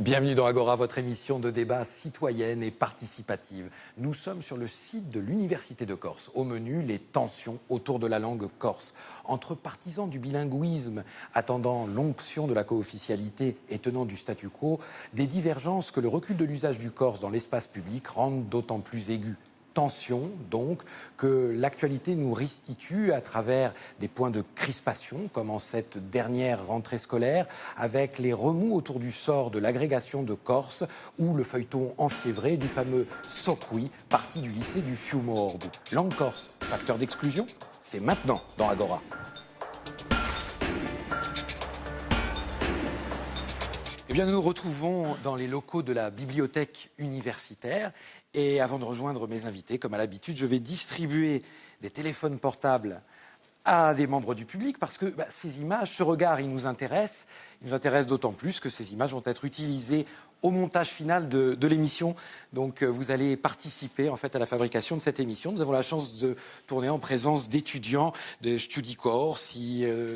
Bienvenue dans Agora, votre émission de débat citoyenne et participative. Nous sommes sur le site de l'Université de Corse. Au menu, les tensions autour de la langue corse. Entre partisans du bilinguisme, attendant l'onction de la co-officialité et tenant du statu quo, des divergences que le recul de l'usage du corse dans l'espace public rendent d'autant plus aiguës. Tension, donc, que l'actualité nous restitue à travers des points de crispation, comme en cette dernière rentrée scolaire, avec les remous autour du sort de l'agrégation de Corse ou le feuilleton enfiévré du fameux Socui, parti du lycée du Fiumordu. Langue corse, facteur d'exclusion? C'est maintenant dans Agora. Eh bien, nous nous retrouvons dans les locaux de la bibliothèque universitaire. Et avant de rejoindre mes invités, comme à l'habitude, je vais distribuer des téléphones portables à des membres du public parce que ces images, ce regard, il nous intéresse. Il nous intéresse d'autant plus que ces images vont être utilisées au montage final de l'émission. Donc vous allez participer en fait à la fabrication de cette émission. Nous avons la chance de tourner en présence d'étudiants de Studi Corse,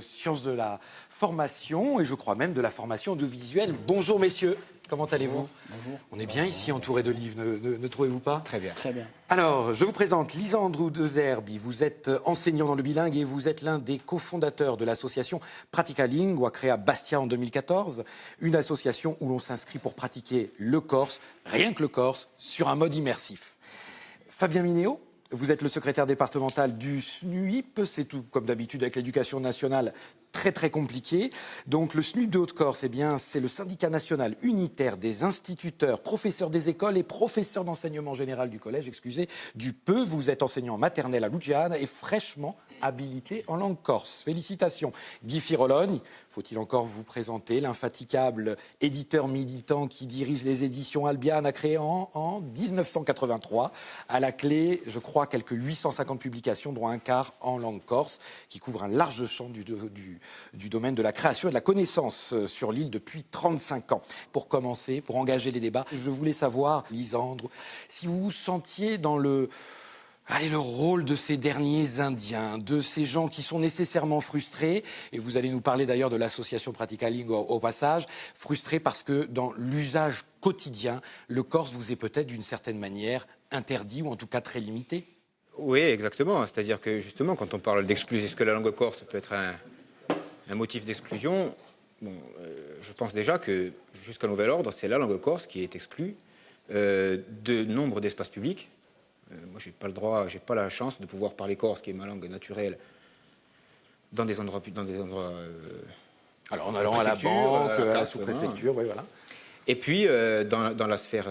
sciences de la formation et je crois même de la formation audiovisuelle. Bonjour messieurs, comment allez-vous? Bonjour. On est bien ici entouré de livres, ne trouvez-vous pas? Très bien. Très bien. Alors, je vous présente Lisandro De Zerbi. Vous êtes enseignant dans le bilingue et vous êtes l'un des cofondateurs de l'association Pratica Lingua, créée à Bastia en 2014. Une association où l'on s'inscrit pour pratiquer le corse, rien que le corse, sur un mode immersif. Fabien Minéo, vous êtes le secrétaire départemental du SNUIP. C'est tout comme d'habitude avec l'éducation nationale. Très compliqué. Donc le SNUIP de Haute-Corse, c'est le syndicat national unitaire des instituteurs, professeurs des écoles et professeurs d'enseignement général du collège, du PEU. Vous êtes enseignant maternel à Luggiana et fraîchement habilité en langue corse. Félicitations. Guy Firolone, faut-il encore vous présenter, l'infatigable éditeur militant qui dirige les éditions Albiana, créé en 1983. À la clé, je crois, quelques 850 publications, dont un quart en langue corse, qui couvre un large champ du domaine de la création et de la connaissance sur l'île depuis 35 ans. Pour commencer, pour engager les débats, je voulais savoir, Lisandre, si vous vous sentiez dans le rôle de ces derniers Indiens, de ces gens qui sont nécessairement frustrés, et vous allez nous parler d'ailleurs de l'association Pratica Lingua au passage, frustrés parce que dans l'usage quotidien, le corse vous est peut-être d'une certaine manière interdit ou en tout cas très limité. Oui, exactement. C'est-à-dire que justement, quand on parle d'exclusion, est-ce que la langue corse peut être un motif d'exclusion? Je pense déjà que jusqu'à nouvel ordre, c'est la langue corse qui est exclue de nombre d'espaces publics. Moi, j'ai pas le droit, j'ai pas la chance de pouvoir parler corse, qui est ma langue naturelle, dans des endroits. Alors en allant à la banque, à la sous-préfecture, oui, voilà. Et puis dans la sphère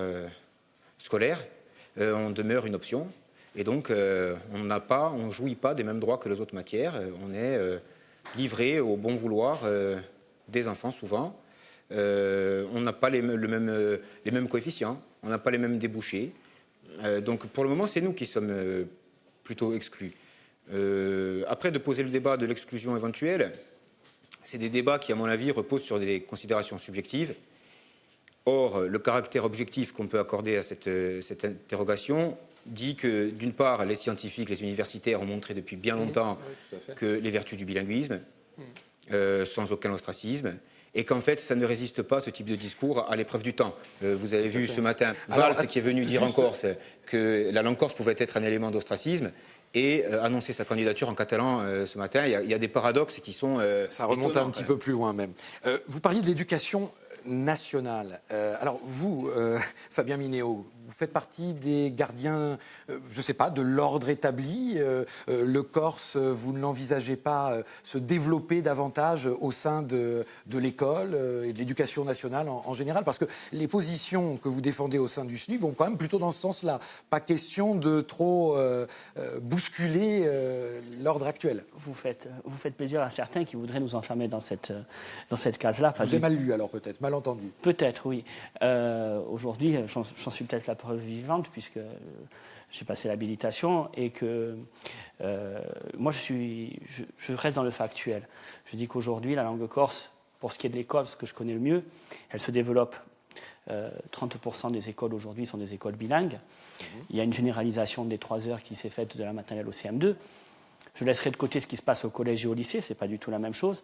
scolaire, on demeure une option, et donc on jouit pas des mêmes droits que les autres matières. On est livré au bon vouloir des enfants souvent. On n'a pas les mêmes coefficients, on n'a pas les mêmes débouchés. Donc pour le moment, c'est nous qui sommes plutôt exclus. Après, de poser le débat de l'exclusion éventuelle, c'est des débats qui, à mon avis, reposent sur des considérations subjectives. Or, le caractère objectif qu'on peut accorder à cette interrogation dit que, d'une part, les scientifiques, les universitaires ont montré depuis bien longtemps que les vertus du bilinguisme, sans aucun ostracisme, et qu'en fait, ça ne résiste pas, ce type de discours, à l'épreuve du temps. Vous avez vu ce matin Valls qui est venu dire en Corse que la langue corse pouvait être un élément d'ostracisme et annoncer sa candidature en catalan ce matin. Il y a des paradoxes qui sont ça remonte un petit peu plus loin même. Vous parliez de l'éducation nationale. Alors vous, Fabien Minéo, vous faites partie des gardiens, je ne sais pas, de l'ordre établi. Le corse, vous ne l'envisagez pas se développer davantage au sein de l'école et de l'éducation nationale en général? Parce que les positions que vous défendez au sein du SNUIP vont quand même plutôt dans ce sens-là. Pas question de trop bousculer l'ordre actuel. Vous faites plaisir à certains qui voudraient nous enfermer dans cette case-là. Vous avez mal lu alors peut-être, mal entendu. Peut-être, oui. Aujourd'hui, j'en suis peut-être la preuve vivante puisque j'ai passé l'habilitation et que moi je reste dans le factuel. Je dis qu'aujourd'hui, la langue corse, pour ce qui est de l'école, ce que je connais le mieux, elle se développe. 30% des écoles aujourd'hui sont des écoles bilingues. Il y a une généralisation des 3 heures qui s'est faite de la maternelle au CM2. Je laisserai de côté ce qui se passe au collège et au lycée, ce n'est pas du tout la même chose.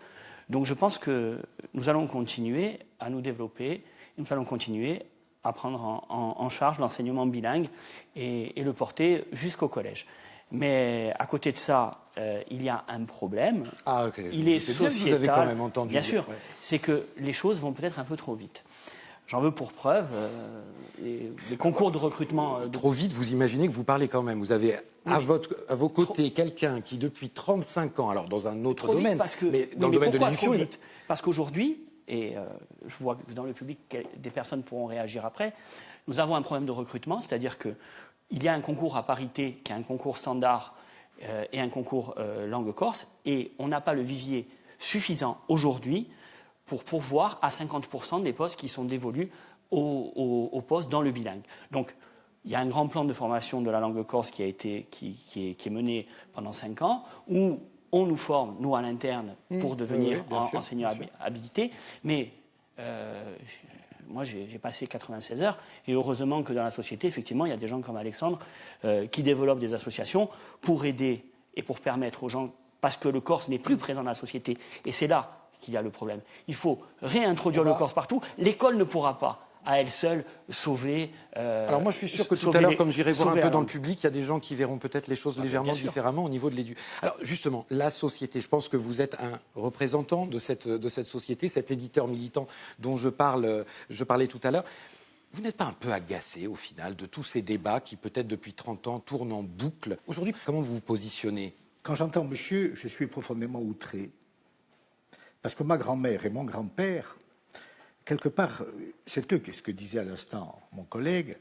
Donc je pense que nous allons continuer à nous développer nous allons continuer à prendre en charge l'enseignement bilingue et le porter jusqu'au collège. Mais à côté de ça, il y a un problème. Ah, ok. Il est C'est bien que sociétal. vous avez quand même entendu Bien dire, sûr, ouais. c'est que les choses vont peut-être un peu trop vite. J'en veux pour preuve les concours de recrutement. Trop vite, vous imaginez que vous parlez quand même. Vous avez à vos côtés quelqu'un qui, depuis 35 ans, alors dans un autre trop domaine, vite parce que, mais dans le domaine de pourquoi l'éducation, trop vite Parce qu'aujourd'hui, et je vois que dans le public, des personnes pourront réagir après, nous avons un problème de recrutement, c'est-à-dire qu'il y a un concours à parité, qui est un concours standard et un concours langue corse, et on n'a pas le vivier suffisant aujourd'hui pour pourvoir à 50% des postes qui sont dévolus aux postes dans le bilingue. Donc, il y a un grand plan de formation de la langue corse qui est mené pendant 5 ans, où on nous forme, nous, à l'interne, pour devenir enseignant habilité. Mais moi, j'ai passé 96 heures, et heureusement que dans la société, effectivement, il y a des gens comme Alexandre qui développent des associations pour aider et pour permettre aux gens, parce que le corse n'est plus présent dans la société, et c'est là qu'il y a le problème. Il faut réintroduire le corse partout. L'école ne pourra pas, à elle seule, sauver... alors moi, je suis sûr que tout à l'heure, comme j'irai voir un peu dans le public, il y a des gens qui verront peut-être les choses légèrement différemment au niveau de l'éducation. Alors justement, la société, je pense que vous êtes un représentant de cette société, cet éditeur militant dont je parlais tout à l'heure. Vous n'êtes pas un peu agacé, au final, de tous ces débats qui, peut-être depuis 30 ans, tournent en boucle? Aujourd'hui, comment vous vous positionnez? Quand j'entends monsieur, je suis profondément outré. Parce que ma grand-mère et mon grand-père, quelque part, c'est eux, ce que disait à l'instant mon collègue,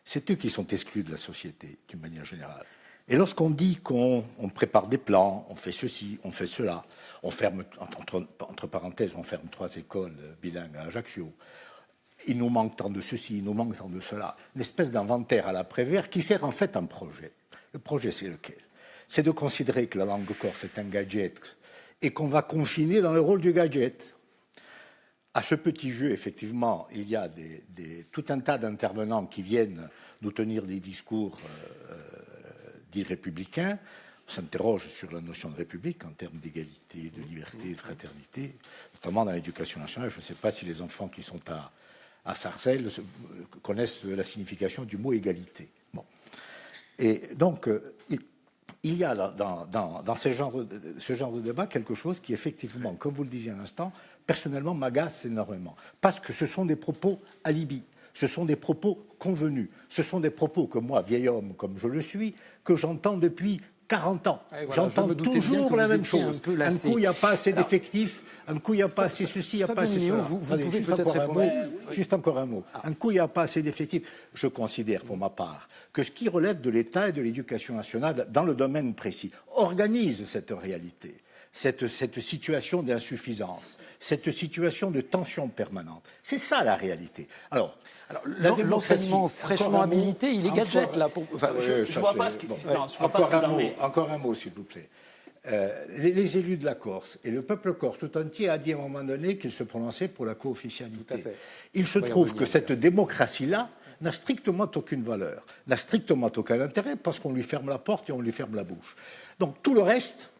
c'est eux qui sont exclus de la société, d'une manière générale. Et lorsqu'on dit qu'on prépare des plans, on fait ceci, on fait cela, on ferme, entre parenthèses, on ferme 3 écoles bilingues à Ajaccio, il nous manque tant de ceci, il nous manque tant de cela, une espèce d'inventaire à la Prévert qui sert en fait un projet. Le projet, c'est lequel? C'est de considérer que la langue corse est un gadget et qu'on va confiner dans le rôle du gadget. À ce petit jeu, effectivement, il y a tout un tas d'intervenants qui viennent nous tenir des discours dits républicains. On s'interroge sur la notion de république en termes d'égalité, de liberté, de fraternité, notamment dans l'éducation nationale. Je ne sais pas si les enfants qui sont à Sarcelles connaissent la signification du mot égalité. Bon. Et donc, il y a dans ce genre de débat quelque chose qui, effectivement, comme vous le disiez à l'instant, personnellement m'agace énormément. Parce que ce sont des propos alibi, ce sont des propos convenus, ce sont des propos que moi, vieil homme comme je le suis, que j'entends depuis 40 ans. Voilà, j'entends toujours la même chose. Un coup, il n'y a pas assez d'effectifs, un coup, il n'y a pas assez ceci, il n'y a pas assez cela. Vous pouvez peut-être répondre. Juste encore un mot. Un coup, il n'y a pas assez d'effectifs. Je considère, pour ma part, que ce qui relève de l'État et de l'éducation nationale, dans le domaine précis, organise cette réalité, cette situation d'insuffisance, cette situation de tension permanente. C'est ça, la réalité. Alors l'enseignement fraîchement habilité, il est gadget, là. Je ne vois pas ce que... Encore un mot, s'il vous plaît. Les élus de la Corse et le peuple corse tout entier a dit à un moment donné qu'il se prononçait pour la co-officialité. Il se trouve que cette démocratie-là n'a strictement aucune valeur, n'a strictement aucun intérêt parce qu'on lui ferme la porte et on lui ferme la bouche. Donc tout le reste...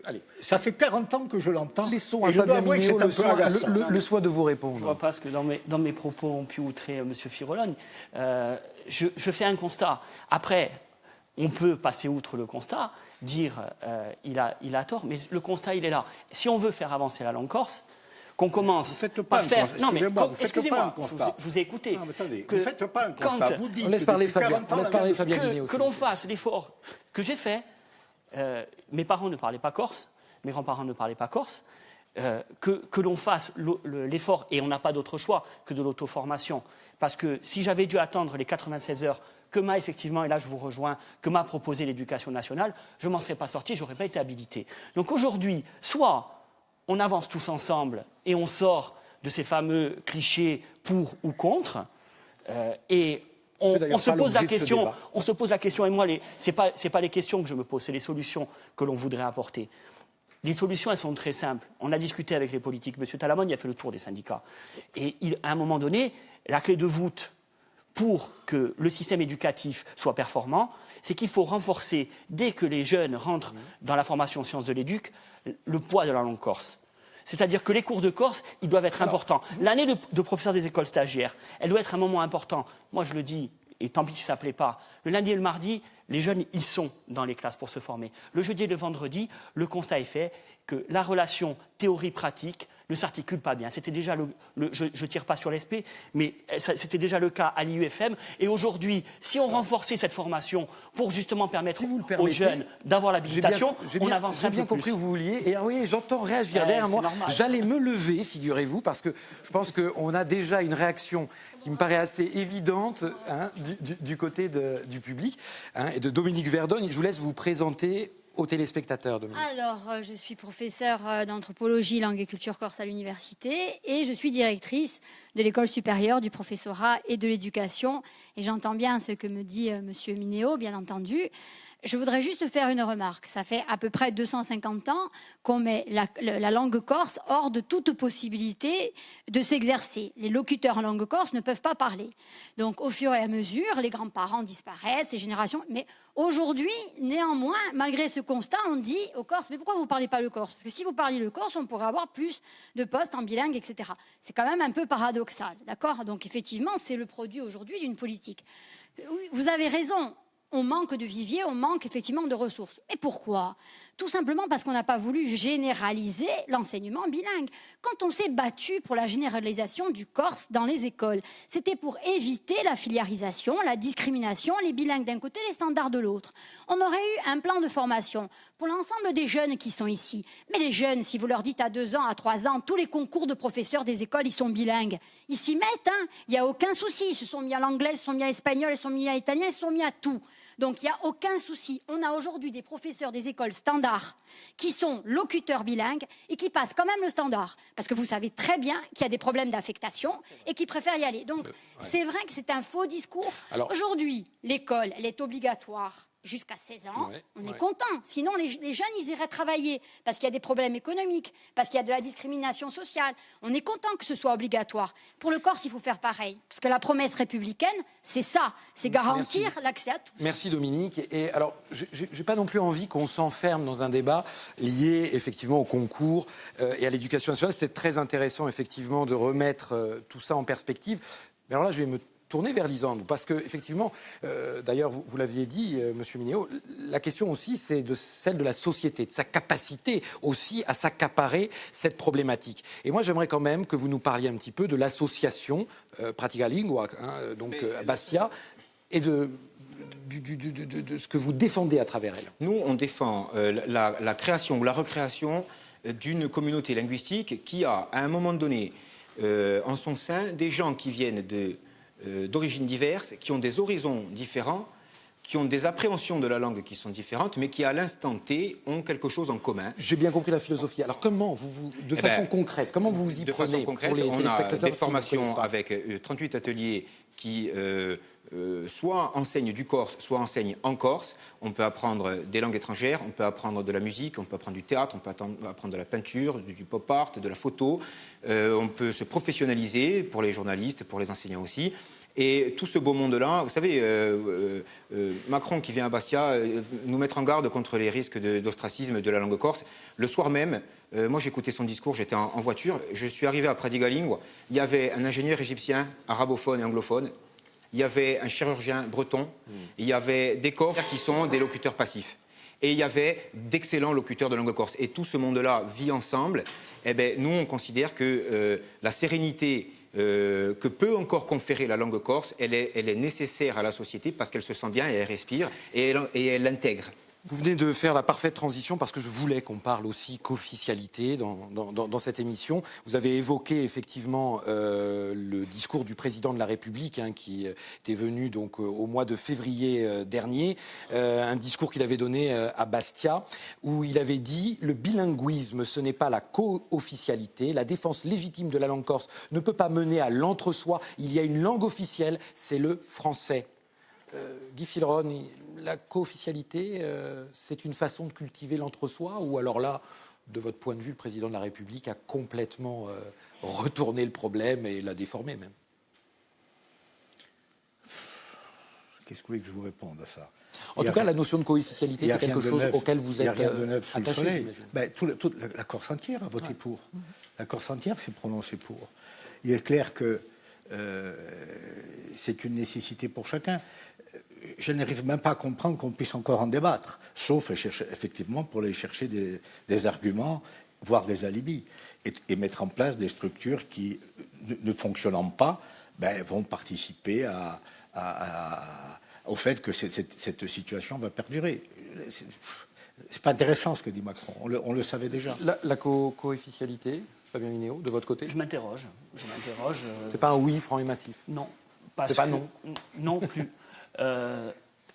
Allez, ça fait 40 ans que je l'entends. Laissons à Fabien Mignot le soin de vous répondre. Je ne vois pas ce que dans mes propos ont pu outrer M. Firologne. Je fais un constat. Après, on peut passer outre le constat, dire il a tort, mais le constat, il est là. Si on veut faire avancer la langue corse, qu'on commence par faire... Non, mais excusez-moi, je vous ai écouté. Non, mais attendez, vous ne faites pas un constat. Vous dites on laisse parler Fabien Mignot. Que l'on fasse l'effort que j'ai fait. Mes parents ne parlaient pas corse, mes grands-parents ne parlaient pas corse, que l'on fasse l'effort, et on n'a pas d'autre choix que de l'auto-formation. Parce que si j'avais dû attendre les 96 heures que m'a effectivement, et là je vous rejoins, que m'a proposé l'éducation nationale, je ne m'en serais pas sorti, je n'aurais pas été habilité. Donc aujourd'hui, soit on avance tous ensemble et on sort de ces fameux clichés pour ou contre, et on se pose la question, et moi, ce n'est pas les questions que je me pose, c'est les solutions que l'on voudrait apporter. Les solutions, elles sont très simples. On a discuté avec les politiques. M. Talamone, il a fait le tour des syndicats. Et à un moment donné, la clé de voûte pour que le système éducatif soit performant, c'est qu'il faut renforcer, dès que les jeunes rentrent dans la formation sciences de l'éduc, le poids de la langue corse. C'est-à-dire que les cours de corse, ils doivent être importants. L'année de professeur des écoles stagiaires, elle doit être un moment important. Moi, je le dis, et tant pis si ça ne plaît pas, le lundi et le mardi, les jeunes, ils sont dans les classes pour se former. Le jeudi et le vendredi, le constat est fait que la relation théorie-pratique ne s'articule pas bien. C'était déjà je tire pas sur l'esprit, mais c'était déjà le cas à l'IUFM. Et aujourd'hui, si on renforçait cette formation pour justement permettre aux jeunes d'avoir l'habilitation, on avancerait un peu plus. J'ai bien compris où vous vouliez. Et oui, j'entends réagir derrière moi. J'allais me lever, figurez-vous, parce que je pense qu'on a déjà une réaction qui me paraît assez évidente du côté du public et de Dominique Verdogne. Je vous laisse vous présenter aux téléspectateurs, Dominique. Alors, je suis professeure d'anthropologie, langue et culture corse à l'université et je suis directrice de l'école supérieure du professorat et de l'éducation. Et j'entends bien ce que me dit Monsieur Minéo, bien entendu. Je voudrais juste faire une remarque. Ça fait à peu près 250 ans qu'on met la langue corse hors de toute possibilité de s'exercer. Les locuteurs en langue corse ne peuvent pas parler. Donc, au fur et à mesure, les grands-parents disparaissent, les générations... Mais aujourd'hui, néanmoins, malgré ce constat, on dit aux Corses, mais pourquoi vous ne parlez pas le corse? Parce que si vous parliez le corse, on pourrait avoir plus de postes en bilingue, etc. C'est quand même un peu paradoxal, d'accord? Donc, effectivement, c'est le produit aujourd'hui d'une politique. Vous avez raison. On manque de viviers, on manque effectivement de ressources. Mais pourquoi? Tout simplement parce qu'on n'a pas voulu généraliser l'enseignement bilingue. Quand on s'est battu pour la généralisation du corse dans les écoles, c'était pour éviter la filiarisation, la discrimination, les bilingues d'un côté, les standards de l'autre. On aurait eu un plan de formation pour l'ensemble des jeunes qui sont ici. Mais les jeunes, si vous leur dites à 2 ans, à 3 ans, tous les concours de professeurs des écoles, ils sont bilingues. Ils s'y mettent, il n'y a aucun souci. Ils se sont mis à l'anglais, ils se sont mis à l'espagnol, ils se sont mis à l'italien, ils se sont mis à tout. Donc, il n'y a aucun souci. On a aujourd'hui des professeurs des écoles standards qui sont locuteurs bilingues et qui passent quand même le standard. Parce que vous savez très bien qu'il y a des problèmes d'affectation et qui préfèrent y aller. Donc, c'est vrai que c'est un faux discours. Aujourd'hui, l'école, elle est obligatoire jusqu'à 16 ans. On est content. Sinon, les jeunes, ils iraient travailler parce qu'il y a des problèmes économiques, parce qu'il y a de la discrimination sociale. On est content que ce soit obligatoire. Pour le Corse, il faut faire pareil. Parce que la promesse républicaine, c'est ça. C'est garantir l'accès à tous. Merci Dominique. Et alors, je n'ai pas non plus envie qu'on s'enferme dans un débat lié effectivement au concours et à l'éducation nationale. C'était très intéressant effectivement de remettre tout ça en perspective. Mais alors là, je vais me tourner vers Lisandre, parce que effectivement, d'ailleurs, vous l'aviez dit, Monsieur Minéo, la question aussi, c'est celle de la société, de sa capacité aussi à s'accaparer cette problématique. Et moi, j'aimerais quand même que vous nous parliez un petit peu de l'association Pratica Lingua, donc à Bastia, et de ce que vous défendez à travers elle. Nous, on défend la création ou la recréation d'une communauté linguistique qui a, à un moment donné, en son sein, des gens qui viennent d'origines diverses, qui ont des horizons différents, qui ont des appréhensions de la langue qui sont différentes, mais qui, à l'instant T, ont quelque chose en commun. J'ai bien compris la philosophie. Alors comment, de façon concrète, comment vous vous y prenez? De façon concrète, on a des formations avec 38 ateliers qui soit enseignent du corse, soit enseignent en corse. On peut apprendre des langues étrangères, on peut apprendre de la musique, on peut apprendre du théâtre, on peut apprendre de la peinture, du pop art, de la photo. On peut se professionnaliser pour les journalistes, pour les enseignants aussi. Et tout ce beau monde-là, vous savez, Macron qui vient à Bastia nous mettre en garde contre les risques d'ostracisme de la langue corse. Le soir même, moi j'écoutais son discours, j'étais en voiture, je suis arrivé à Pratica Lingua, il y avait un ingénieur égyptien, arabophone et anglophone, il y avait un chirurgien breton, il y avait des Corses qui sont des locuteurs passifs. Et il y avait d'excellents locuteurs de langue corse. Et tout ce monde-là vit ensemble. Eh bien, nous, on considère que la sérénité que peut encore conférer la langue corse, elle est nécessaire à la société parce qu'elle se sent bien et elle respire et elle l'intègre. Vous venez de faire la parfaite transition parce que je voulais qu'on parle aussi qu'officialité dans cette émission. Vous avez évoqué effectivement le discours du président de la République qui était venu donc au mois de février dernier, un discours qu'il avait donné à Bastia où il avait dit « Le bilinguisme, ce n'est pas la co-officialité. La défense légitime de la langue corse ne peut pas mener à l'entre-soi. Il y a une langue officielle, c'est le français. » Guy Filron, la co-officialité, c'est une façon de cultiver l'entre-soi ou alors là, de votre point de vue, le président de la République a complètement retourné le problème et l'a déformé même? Qu'est-ce que vous voulez que je vous réponde à ça? En tout cas, la notion de co-officialité, c'est quelque chose auquel vous êtes attaché, j'imagine. Toute la Corse entière a voté pour. La Corse entière s'est prononcée pour. Il est clair que c'est une nécessité pour chacun. Je n'arrive même pas à comprendre qu'on puisse encore en débattre, sauf effectivement pour aller chercher des arguments, voire des alibis, et mettre en place des structures qui, ne fonctionnant pas, vont participer au fait que cette situation va perdurer. C'est pas intéressant ce que dit Macron, on le savait déjà. La co-officialité, Fabien Minéo, de votre côté? Je m'interroge. C'est pas un oui franc et massif? Non. C'est pas non? Non plus.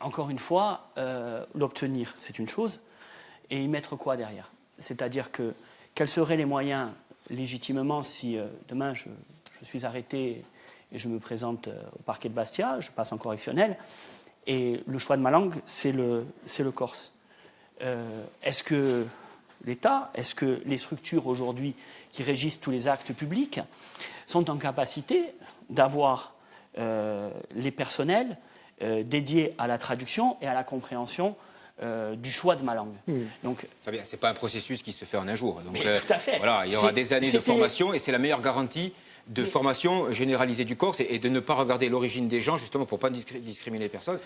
Encore une fois, l'obtenir, c'est une chose, et y mettre quoi derrière? C'est-à-dire que, quels seraient les moyens, légitimement, si demain je suis arrêté et je me présente au parquet de Bastia, je passe en correctionnel, et le choix de ma langue, c'est le corse. Est-ce que l'État, est-ce que les structures aujourd'hui qui régissent tous les actes publics sont en capacité d'avoir les personnels dédiés à la traduction et à la compréhension du choix de ma langue. Donc, Fabien, c'est pas un processus qui se fait en un jour. Donc, tout à fait. Voilà, il y aura des années de formation et c'est la meilleure garantie de formation généralisée du corse et de ne pas regarder l'origine des gens, justement pour ne pas discriminer les personnes.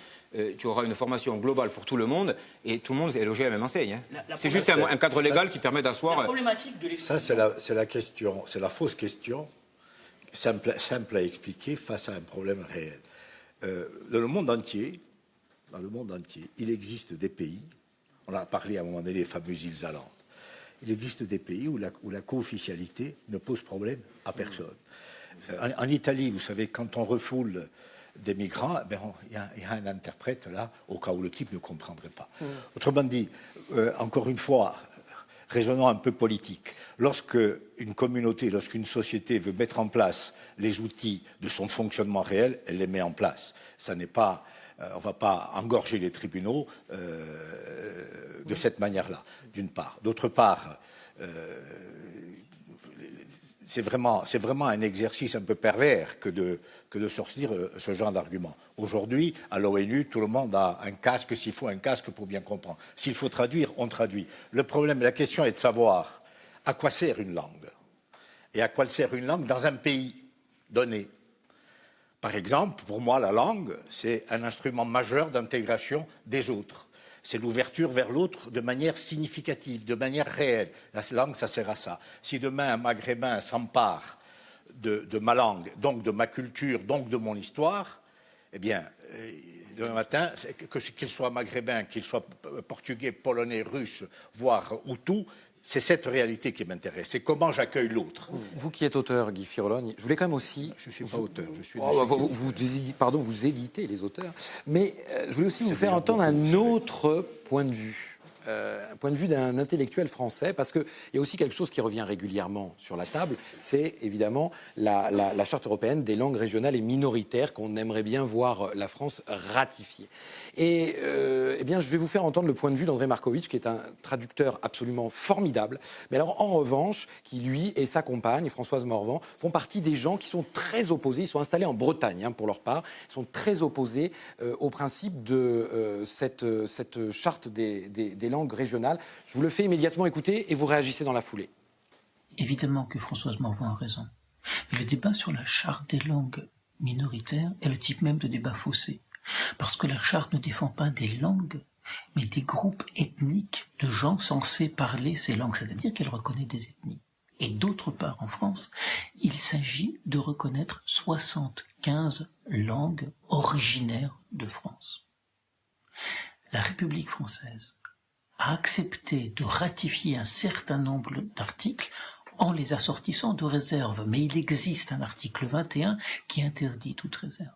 Tu auras une formation globale pour tout le monde et tout le monde est logé à la même enseigne. Hein. C'est juste un cadre légal qui permet d'asseoir. La problématique de ça, c'est la question, c'est la fausse question, simple à expliquer face à un problème réel. Dans le monde entier, il existe des pays, on a parlé à un moment donné des fameuses îles Åland, il existe des pays où la co-officialité ne pose problème à personne. En Italie, vous savez, quand on refoule des migrants, il y a un interprète là, au cas où le type ne comprendrait pas. Autrement dit, encore une fois, raisonnons un peu politique. Lorsque une communauté, lorsqu'une société veut mettre en place les outils de son fonctionnement réel, elle les met en place. Ça n'est pas, on ne va pas engorger les tribunaux de cette manière-là, d'une part. D'autre part, c'est vraiment un exercice un peu pervers que de sortir ce genre d'argument. Aujourd'hui, à l'ONU, tout le monde a un casque, s'il faut un casque pour bien comprendre. S'il faut traduire, on traduit. Le problème, la question est de savoir à quoi sert une langue. Et à quoi sert une langue dans un pays donné. Par exemple, pour moi, la langue, c'est un instrument majeur d'intégration des autres. C'est l'ouverture vers l'autre de manière significative, de manière réelle. La langue, ça sert à ça. Si demain un Maghrébin s'empare de ma langue, donc de ma culture, donc de mon histoire, eh bien, demain matin, qu'il soit maghrébin, qu'il soit portugais, polonais, russe, voire hutu, c'est cette réalité qui m'intéresse. C'est comment j'accueille l'autre. Vous qui êtes auteur, Guy Firologne, je voulais quand même aussi... Je ne suis pas auteur, je suis... vous éditez les auteurs. Mais je voulais aussi vous faire entendre un autre point de vue. Un point de vue d'un intellectuel français, parce qu'il y a aussi quelque chose qui revient régulièrement sur la table, c'est évidemment la Charte européenne des langues régionales et minoritaires qu'on aimerait bien voir la France ratifier. Et eh bien, je vais vous faire entendre le point de vue d'André Markovitch, qui est un traducteur absolument formidable, mais alors en revanche, qui lui et sa compagne, Françoise Morvan, font partie des gens qui sont très opposés, ils sont installés en Bretagne pour leur part, ils sont très opposés au principe de cette charte des langues régionales. Je vous le fais immédiatement écouter et vous réagissez dans la foulée. Évidemment que Françoise Morvan a raison. Mais le débat sur la charte des langues minoritaires est le type même de débat faussé. Parce que la charte ne défend pas des langues, mais des groupes ethniques de gens censés parler ces langues, c'est-à-dire qu'elle reconnaît des ethnies. Et d'autre part, en France, il s'agit de reconnaître 75 langues originaires de France. La République française a accepté de ratifier un certain nombre d'articles en les assortissant de réserves. Mais il existe un article 21 qui interdit toute réserve.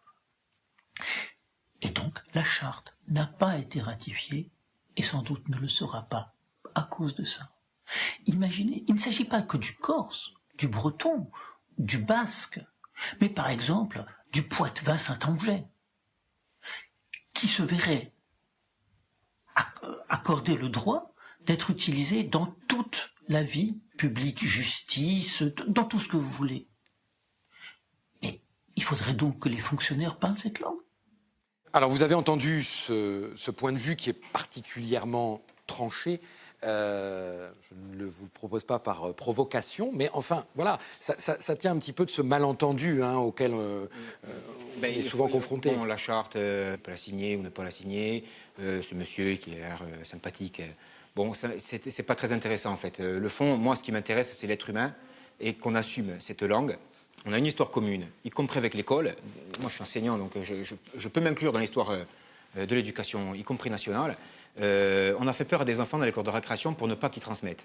Et donc, la charte n'a pas été ratifiée et sans doute ne le sera pas à cause de ça. Imaginez, il ne s'agit pas que du corse, du breton, du basque, mais par exemple du poitevin-saint-angais, qui se verrait accorder le droit d'être utilisé dans toute la vie publique, justice, dans tout ce que vous voulez. Mais il faudrait donc que les fonctionnaires parlent cette langue. Alors, vous avez entendu ce point de vue qui est particulièrement tranché. Je ne vous le propose pas par provocation, mais enfin, voilà, ça tient un petit peu de ce malentendu auquel on est souvent confronté. Bon, la charte, on peut la signer ou ne pas la signer. Ce monsieur qui a l'air sympathique, bon, c'est pas très intéressant en fait. Le fond, moi, ce qui m'intéresse, c'est l'être humain et qu'on assume cette langue. On a une histoire commune, y compris avec l'école. Moi, je suis enseignant, donc je peux m'inclure dans l'histoire de l'éducation, y compris nationale. On a fait peur à des enfants dans les cours de récréation pour ne pas qu'ils transmettent,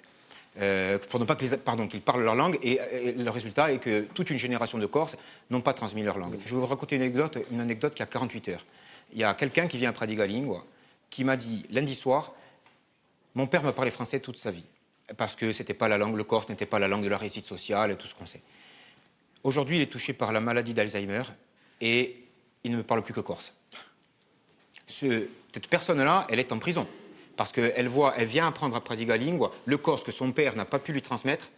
pour ne pas qu'ils parlent leur langue. Et le résultat est que toute une génération de Corses n'ont pas transmis leur langue. Je vais vous raconter une anecdote qui a 48 heures. Il y a quelqu'un qui vient à Pradiga Lingua qui m'a dit lundi soir, mon père m'a parlé français toute sa vie parce que c'était pas la langue, le corse n'était pas la langue de la réussite sociale et tout ce qu'on sait. Aujourd'hui, il est touché par la maladie d'Alzheimer et il ne parle plus que corse. Cette personne-là, elle est en prison parce qu'elle vient apprendre à Pradiga Lingua le corse que son père n'a pas pu lui transmettre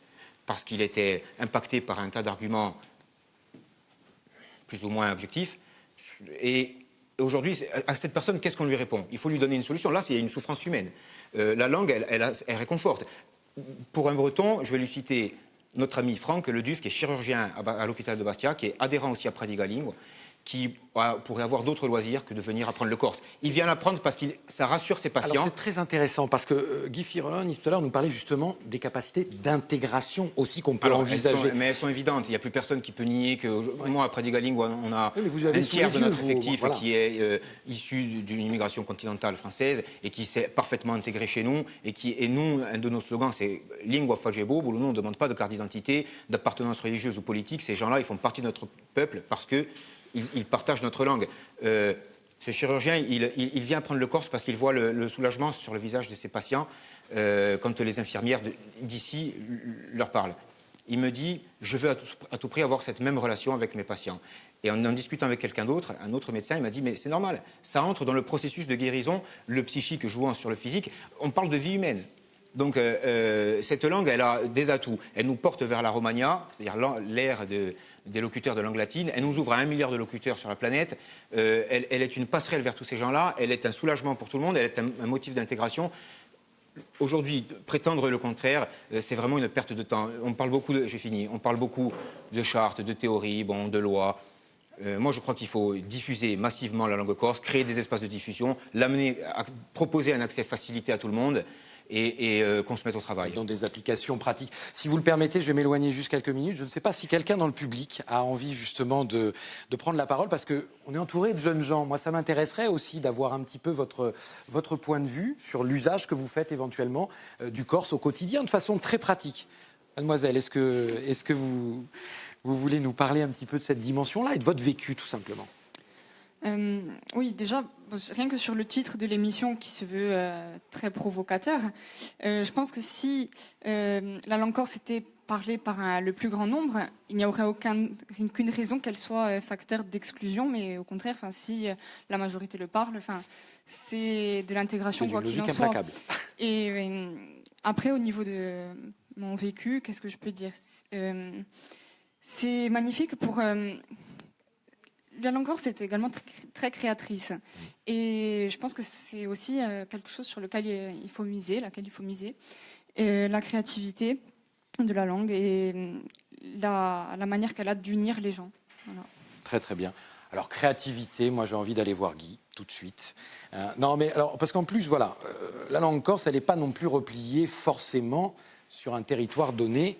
parce qu'il était impacté par un tas d'arguments plus ou moins objectifs. Et aujourd'hui, à cette personne, qu'est-ce qu'on lui répond? Il faut lui donner une solution. Là, c'est une souffrance humaine. La langue, elle réconforte. Pour un breton, je vais lui citer notre ami Franck Leduf, qui est chirurgien à l'hôpital de Bastia, qui est adhérent aussi à Pradiga Lingua, qui pourrait avoir d'autres loisirs que de venir apprendre le corse. Il vient l'apprendre parce que ça rassure ses patients. Alors c'est très intéressant parce que Guy Firolone, tout à l'heure, nous parlait justement des capacités d'intégration aussi qu'on peut envisager. Mais elles sont évidentes. Il n'y a plus personne qui peut nier que moi, à Pradiga Lingua, on a un tiers de notre effectif qui est issu d'une immigration continentale française et qui s'est parfaitement intégré chez nous. Et nous, un de nos slogans, c'est Lingua Fagebo, où nous, on ne demande pas de carte d'identité, d'appartenance religieuse ou politique. Ces gens-là, ils font partie de notre peuple parce que ils partagent notre langue. Ce chirurgien, il vient apprendre le corse parce qu'il voit le soulagement sur le visage de ses patients quand les infirmières d'ici leur parlent. Il me dit, je veux à tout prix avoir cette même relation avec mes patients. Et en discutant avec quelqu'un d'autre, un autre médecin, il m'a dit, mais c'est normal, ça entre dans le processus de guérison, le psychique jouant sur le physique. On parle de vie humaine. Donc cette langue, elle a des atouts. Elle nous porte vers la Romagna, c'est-à-dire l'ère des locuteurs de langue latine. Elle nous ouvre à 1 milliard de locuteurs sur la planète. Elle est une passerelle vers tous ces gens-là. Elle est un soulagement pour tout le monde. Elle est un motif d'intégration. Aujourd'hui, prétendre le contraire, c'est vraiment une perte de temps. On parle beaucoup on parle beaucoup de chartes, de théories, de lois. Moi, je crois qu'il faut diffuser massivement la langue corse, créer des espaces de diffusion, l'amener à proposer un accès facilité à tout le monde. Et qu'on se mette au travail. Dans des applications pratiques. Si vous le permettez, je vais m'éloigner juste quelques minutes. Je ne sais pas si quelqu'un dans le public a envie justement de prendre la parole, parce qu'on est entouré de jeunes gens. Moi, ça m'intéresserait aussi d'avoir un petit peu votre point de vue sur l'usage que vous faites éventuellement du corse au quotidien, de façon très pratique. Mademoiselle, est-ce que vous voulez nous parler un petit peu de cette dimension-là et de votre vécu, tout simplement? Oui, déjà, rien que sur le titre de l'émission qui se veut très provocateur, je pense que si la langue corse était parlée par le plus grand nombre, il n'y aurait aucune raison qu'elle soit facteur d'exclusion, mais au contraire, si la majorité le parle, c'est de l'intégration, quoi qu'il en soit. Et après, au niveau de mon vécu, qu'est-ce que je peux dire? C'est magnifique pour... La langue corse est également très créatrice. Et je pense que c'est aussi quelque chose sur lequel il faut miser, la créativité de la langue et la manière qu'elle a d'unir les gens. Voilà. Très très bien. Alors créativité, moi j'ai envie d'aller voir Guy tout de suite. Non mais alors parce qu'en plus voilà, la langue corse elle n'est pas non plus repliée forcément sur un territoire donné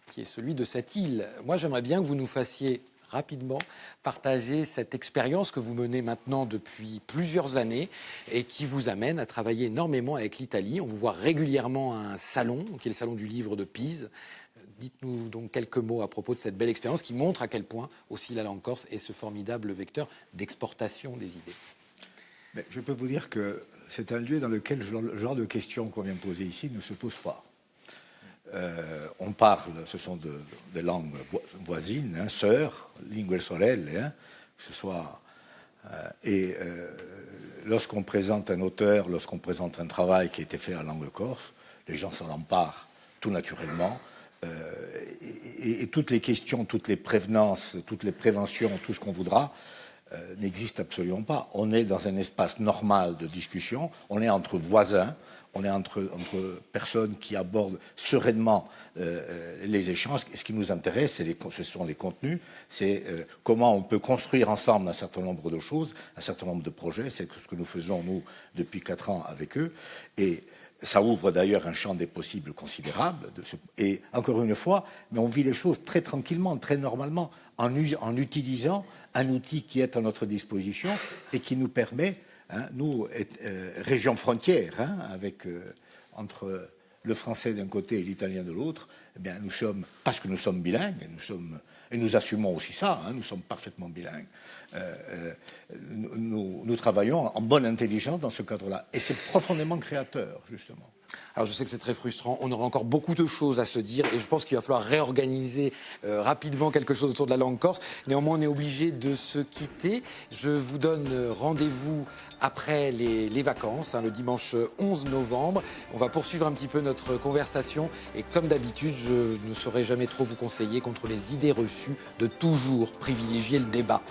qui est celui de cette île. Moi j'aimerais bien que vous nous fassiez rapidement partager cette expérience que vous menez maintenant depuis plusieurs années et qui vous amène à travailler énormément avec l'Italie. On vous voit régulièrement à un salon, qui est le salon du livre de Pise. Dites-nous donc quelques mots à propos de cette belle expérience qui montre à quel point aussi la langue corse est ce formidable vecteur d'exportation des idées. Mais je peux vous dire que c'est un lieu dans lequel le genre de questions qu'on vient de poser ici ne se pose pas. On parle, ce sont des langues voisines, sœurs, lingue sorelle, que ce soit. Lorsqu'on présente un auteur, lorsqu'on présente un travail qui a été fait en langue corse, les gens s'en emparent tout naturellement. Et toutes les questions, toutes les prévenances, toutes les préventions, tout ce qu'on voudra, n'existe absolument pas. On est dans un espace normal de discussion, on est entre voisins, on est entre personnes qui abordent sereinement les échanges. Ce qui nous intéresse, ce sont les contenus, c'est comment on peut construire ensemble un certain nombre de choses, un certain nombre de projets. C'est ce que nous faisons, nous, depuis 4 ans avec eux. Et ça ouvre d'ailleurs un champ des possibles considérable. Et encore une fois, mais on vit les choses très tranquillement, très normalement, en utilisant un outil qui est à notre disposition et qui nous permet, nous, région frontière, entre le français d'un côté et l'italien de l'autre, eh bien, nous sommes, parce que nous sommes bilingues, et nous assumons aussi ça, nous sommes parfaitement bilingues, nous travaillons en bonne intelligence dans ce cadre-là. Et c'est profondément créateur, justement. Alors je sais que c'est très frustrant, on aura encore beaucoup de choses à se dire et je pense qu'il va falloir réorganiser rapidement quelque chose autour de la langue corse. Néanmoins, on est obligé de se quitter. Je vous donne rendez-vous après les vacances, le dimanche 11 novembre. On va poursuivre un petit peu notre conversation et comme d'habitude, je ne saurais jamais trop vous conseiller contre les idées reçues de toujours privilégier le débat.